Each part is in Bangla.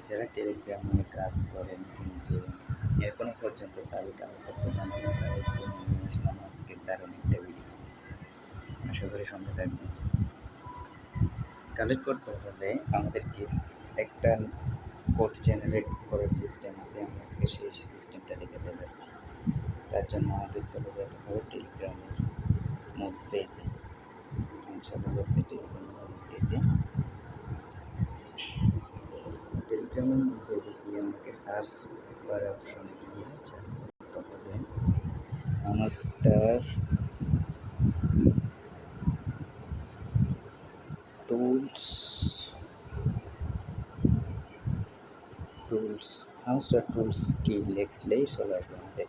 যারা টেলিগ্রামে কাজ করেন কিন্তু এখনো পর্যন্ত চাবি কালেক্ট করতে পারেন না, তাদের জন্য নিয়ে আসলাম আজকে দারুণ একটা ভিডিও। আশা করি সঙ্গে থাকবেন। কালেক্ট করতে হলে আমাদেরকে একটা কোড জেনারেট করার সিস্টেম আছে, আমি আজকে সেই সিস্টেমটা দেখাতে যাচ্ছি। তার জন্য আমাদের চলে যেতে হবে টেলিগ্রামের মুভ পেজে। চলে যাচ্ছে টেলিগ্রামের মুভ পেজে। টেলিগ্রামের মুভ পেজে গিয়ে আমাকে সার্চ করার অপশনে গিয়ে সার্চ করতে হবে হামস্টার টুলস। হামস্টার টুলস কি লিখলেই চলে আসবে আমাদের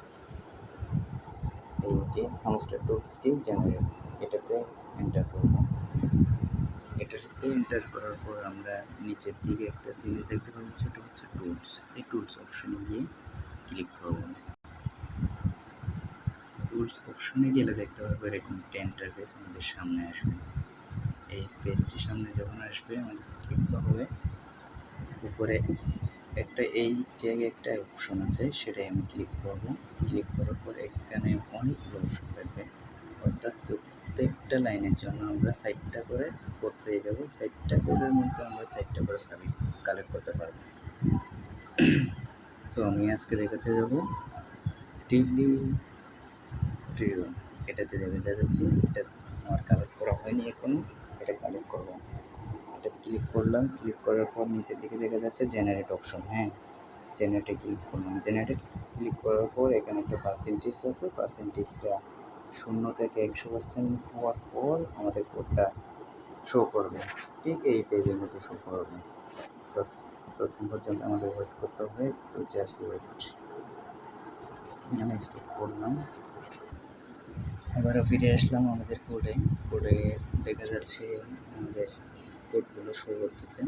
এই যে হামস্টার টুলস কি জেনারেট, এটাতে এন্টার করব। এটাতে এন্টার করার পর আমরা নিচের দিকে একটা জিনিস দেখতে পাবো, সেটা হচ্ছে টুলস। এই টুলস অপশনে গিয়ে ক্লিক করব। টুলস অপশনে গেলে দেখতে পাবো এরকম একটা ইন্টারফেস আমাদের সামনে আসবে। এই পেজটির সামনে যখন আসবে আমাদের দেখতে হবে উপরে একটা এই জায়গায় একটা অপশন আছে, সেটাই আমি ক্লিক করব। ক্লিক করার পর এখানে অনেকগুলো অপশন থাকবে, অর্থাৎ প্রত্যেকটা লাইনের জন্য আমরা 60টা করে কোড পেয়ে যাবো। 60টা কোডের মধ্যে আমরা 60টা করে চাবি কালেক্ট করতে পারবো। তো আমি আজকে দেখাতে যাব ট্রিও, এটাতে দেখে যাচ্ছি। এটা আমার কালেক্ট করা হয়নি এখনো, এটা কালেক্ট করবো। এটাতে ক্লিক করলাম, ক্লিক করার পর নিচের দিকে দেখা যাচ্ছে জেনারেট অপশন। হ্যাঁ, জেনারেটে ক্লিক করলাম। জেনারেট ক্লিক করার পর এখানে একটা পার্সেন্টেজ আছে, পার্সেন্টেজটা 0 থেকে 100% হওয়ার পর আমাদের কোডটা শো করবে, ঠিক এই পেজের মতো শো করবে। ততক্ষণ পর্যন্ত আমাদের ওয়েট করতে হবে, তো জাস্ট ওয়েট। আমি স্টপ করলাম, আবারও ফিরে আসলাম আমাদের কোডে দেখা যাচ্ছে আমাদের কোডগুলো শো করতেছে।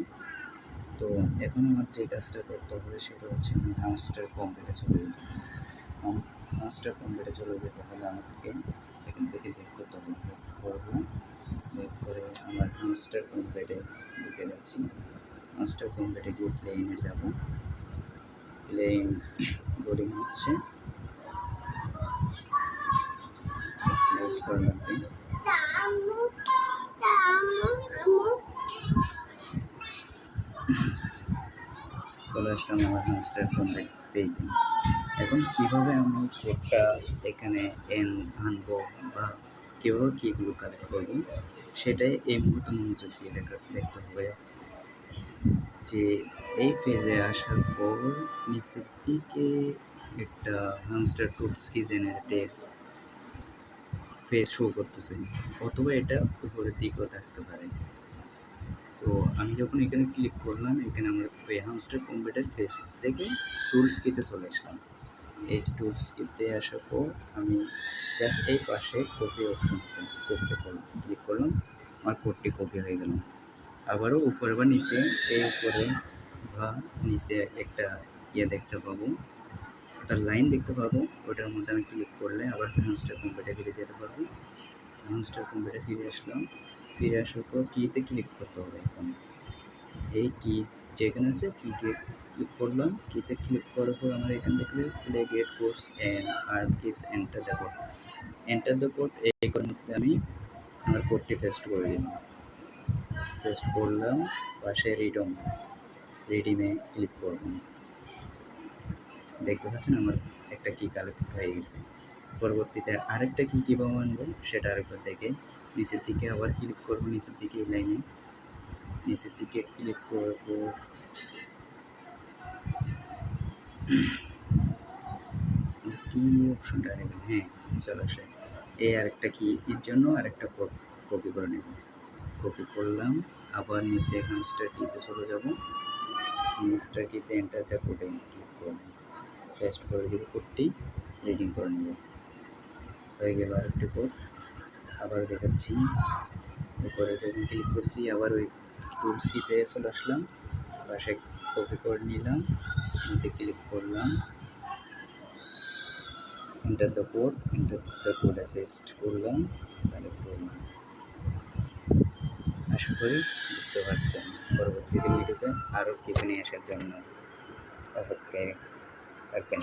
তো এখন আমার যে কাজটা করতে হবে সেটা হচ্ছে আমি হামস্টার কম্পিউটারে চলে যেতে হবে। হামস্টার কম্পিউটারে চলে যেতে হলে আমাকে এখান থেকে ব্যাক করতে হবে। ব্যাক করে আমার হামস্টার কম্পিউটারে ঢুকে যাচ্ছি। হামস্টার কম্পিউটারে গিয়ে প্লেনে যাব। প্লেন লোডিং হচ্ছে, চলে আসলাম আমার হামস্টার কম্পিউটার পেজে। এখন কীভাবে আমি কোডটা এখানে আনবো বা কীভাবে কীগুলো কালেক্ট করবো সেটাই এই মুহূর্তে মনোযোগ দিয়ে দেখতে হবে। যে এই পেজে আসার পর নিচের দিকে একটা হামস্টার টুলস কি জেনারেটের পেজ শো করতেছে, অথবা এটা উপরের দিকেও থাকতে পারে। তো আমি যখন এখানে ক্লিক করলাম, এখানে আমার হামস্টার কম্পিউটার পেজ থেকে টুলস কিতে চলে আসলাম। এই টুলস কিতে আসার পর আমি জাস্ট এই পাশে কপি অপশন করতে ক্লিক করলাম, আমার কোডটি কপি হয়ে গেল। আবারও উপরে বা নিচে, এই উপরে বা নিচে একটা দেখতে পাবো, তার লাইন দেখতে পাবো, ওটার মধ্যে আমি ক্লিক করলে আবার হামস্টার কম্পিউটারে ফিরে যেতে পারবো। হামস্টার কম্পিউটারে ফিরে আসলাম, ফিরে আসার পর কিতে ক্লিক করতে হবে। এখানে এই কি যেখানে আছে কিতে ক্লিক করলাম, কিতে ক্লিক করার পর আমার এখান থেকে প্লে গেট কোর্স আর please enter the code. Enter the code, এই কোডের মধ্যে আমি আমার কোডটি পেস্ট করে দিলাম। পেস্ট করলাম, পাশে রিডিমে ক্লিক করব। দেখতে পাচ্ছেন আমার একটা কি কালেক্ট হয়ে গেছে। পরবর্তীতে আরেকটা কি কীভাবে আনবো সেটা আরেকবার দেখে নিচের দিকে আবার ক্লিক করবো। নিচের দিকে এই লাইনে নিচের দিকে ক্লিক করব, কি অপশনটা নেবেন, হ্যাঁ চলে আসে। এই আরেকটা কি এর জন্য আরেকটা কপি করে নেব। কপি করলাম, আবার নিচে হামস্টার কিতে চলে যাব। হামস্টার কিতে এন্টার দ্য কোডে ক্লিক করব, পেস্ট করে দিয়ে কোডটি রিডিং করে নেব। হয়ে গেল আরেকটি কোড। আবার দেখাচ্ছি, উপরে যখন ক্লিক করছি আবার ওই টুলস কিতে চলে আসলাম, পাশে কপি করে নিলাম, নিচে ক্লিক করলাম, এন্টার দ্য কোডে পেস্ট করলাম, কালেক্ট করলাম। আশা করি বুঝতে পারছেন। পরবর্তী ভিডিওতে আরও কিছু নিয়ে আসার জন্য পারফেক্ট থাকবেন।